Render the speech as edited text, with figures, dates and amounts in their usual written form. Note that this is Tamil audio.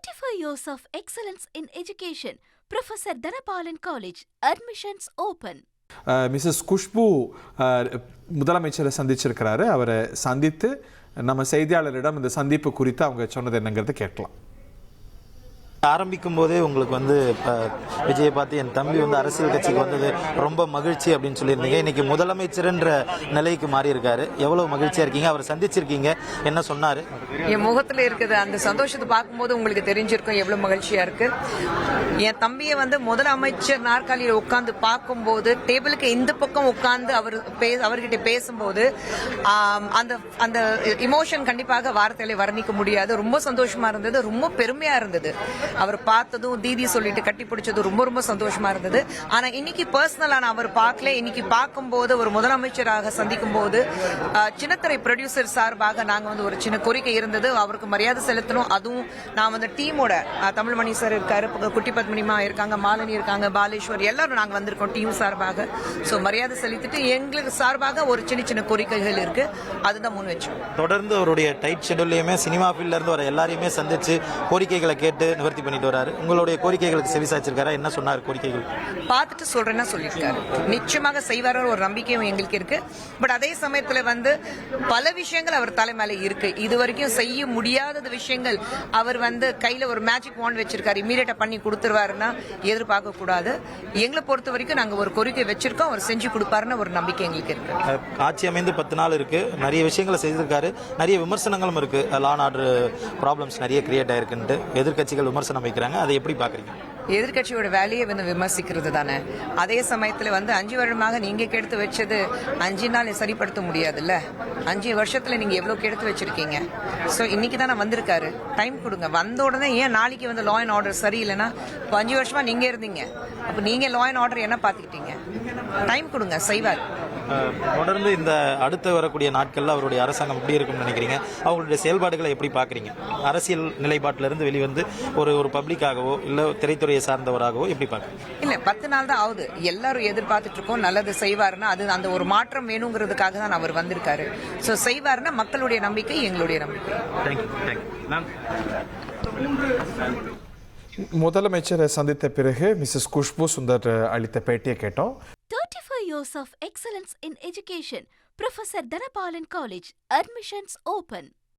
35 years of excellence in education. Professor Dhanapalan College. Admissions open. Mrs Khushbu முதலமைச்சரை சந்திச்சிருக்கிறாரு. அவரை சந்தித்து நம்ம செய்தியாளரிடம் இந்த சந்திப்பு குறித்து அவங்க சொன்னது என்னங்கிறத கேட்கலாம். ஆரம்பிக்கும் போதே உங்களுக்கு இப்போ விஜயை பார்த்து என் தம்பி அரசியல் கட்சிக்கு வந்தது ரொம்ப மகிழ்ச்சி அப்படின்னு சொல்லியிருந்தீங்க. இன்னைக்கு முதலமைச்சர்ன்ற நிலைக்கு மாறி இருக்காரு. எவ்வளவு மகிழ்ச்சியா இருக்கீங்க? அவர் சந்திச்சிருக்கீங்க, என்ன சொன்னாரு? என் முகத்துல இருக்குது அந்த சந்தோஷத்தை பார்க்கும்போது உங்களுக்கு தெரிஞ்சிருக்கும் எவ்வளவு மகிழ்ச்சியா இருக்கு. என் தம்பியை முதலமைச்சர் நாற்காலியில் உட்கார்ந்து பார்க்கும்போது, டேபிளுக்கு இந்த பக்கம் உட்கார்ந்து அவர்கிட்ட பேசும்போது அந்த அந்த இமோஷன் கண்டிப்பாக வார்த்தையில வர்ணிக்க முடியாது. ரொம்ப சந்தோஷமா இருந்தது, ரொம்ப பெருமையா இருந்தது. அவர் பார்த்ததும் தீதி சொல்லிட்டு கட்டி பிடிச்சது ரொம்ப ரொம்ப சந்தோஷமா இருந்தது. ஆனா இன்னைக்கு பர்சனலா நான் அவர் பார்க்கல. இன்னைக்கு பார்க்கும்போது ஒரு முதலமைச்சராக சந்திக்கும் போது சின்னத்திரை ப்ரொடியூசர் சார்பாக நாங்க ஒரு சின்ன கோரிக்கை இருந்தது, அவருக்கு மரியாதை செலுத்தணும். அதுவும் நான் டீமோட தமிழ்மணி சார் இருக்காரு, குட்டி பத்மினிமா இருக்காங்க, மாலினி இருக்காங்க, பாலேஸ்வர், எல்லாரும் நாங்க வந்திருக்கோம் டீம் சார்பாக. சோ மரியாதை செலுத்திட்டு எங்களுக்கு சார்பாக ஒரு சின்ன சின்ன கோரிக்கைகள் இருக்கு, அதுதான் முன் வச்சோம். தொடர்ந்து அவருடைய டைட் ஷெட்யூல்லையுமே சினிமா ஃபீல்ட்ல இருந்து வர எல்லாரையுமே சந்திச்சு கோரிக்கைகளை கேட்டு நிவர்த்தி பண்ணிட்டு வராரு. உங்களுடைய கோரிக்கைகளுக்கு செவிசாச்சிருக்காரா? என்ன சொன்னார்? கோரிக்கைகள் பார்த்துட்டு சொல்றேன்னா சொல்லியிருக்காரு. நிச்சயமாக செய்வார் ஒரு நம்பிக்கையும் எங்களுக்கு இருக்கு. பட் அதே சமயத்துல பல விஷயங்கள் அவர் தலைமையில இருக்கு. இது வரைக்கும் செய்ய முடியாத விஷயங்கள் அவர் கையில ஒரு மேஜிக் வாண்ட் வச்சிருக்காரு, இமீடியட்டா பண்ணி கொடுத்துருவாருன்னா எதிர்பார்க்க கூடாது. எங்களை பொறுத்த வரைக்கும் நாங்க ஒரு கோரிக்கை வச்சிருக்கோம், அவர் செஞ்சு கொடுப்பாருன்னு ஒரு நம்பிக்கை எங்களுக்கு இருக்கு. ஆட்சி அமைந்து 10 நாள் இருக்கு, நிறைய விஷயங்களை செய்திருக்காரு, நிறைய விமர்சனங்களும் இருக்கு. லா அண்ட் ஆர்டர் ப்ராப்ளம்ஸ் நிறைய கிரியேட் ஆயிருக்குன்ட்டு எதிர்கட்சிகள் விமர்சனம் வைக்கிறாங்க. அதை எப்படி பாக்குறீங்க? எதிர்கட்சியோட வேலையை விமர்சிக்கிறது தானே. அதே சமயத்துல 5 வருடமாக நீங்க கெடுத்து வச்சது 5 நாள் சரிப்படுத்த முடியாதுல்ல. 5 வருஷத்துல நீங்க எவ்வளவு கெடுத்து வச்சிருக்கீங்க. சோ இன்னைக்கு தானே வந்திருக்காரு, டைம் கொடுங்க. வந்த உடனே ஏன் நாளைக்கு லா அண்ட் ஆர்டர் சரியில்லைன்னா 5 வருஷமா நீங்க இருந்தீங்க, அப்ப நீங்க லா அண்ட் ஆர்டர் என்ன பாத்துக்கிட்டீங்க? டைம் கொடுங்க, செய்வார். தொடர்ந்து இந்த அடுத்து வரக்கூடிய நாட்கள்ல அவருடைய அரசாங்கம் எப்படி இருக்கும்னு நினைக்கிறீங்க? அவங்களுடைய செயல்பாடுகளை எப்படி பாக்குறீங்க? அரசியல் நிலைப்பாட்டிலிருந்து வெளிவந்து ஒரு பப்ளிக்காகவோ இல்ல திரைத்துறையை சார்ந்தவராகவோ எப்படி பாக்குறீங்க? இல்ல 10 நாள் தான் ஆகுது, எல்லாரும் எதிர்பார்த்துட்டு இருக்கோம். நல்லது செய்வாருன்னா அது அந்த ஒரு மாற்றம் வேணுங்கிறதுக்காக தான் அவர் வந்திருக்காரு. சோ செய்வாருன்னா மக்களுடைய நம்பிக்கை, எங்களுடைய நம்பிக்கை. முதலமைச்சரை சந்தித்த பிறகு மிஸ்ஸஸ் குஷ்பு சுந்தர் அளித்த பேட்டியை கேட்டோம். 35 years of excellence in education. Professor Dhanapalan College. Admissions open.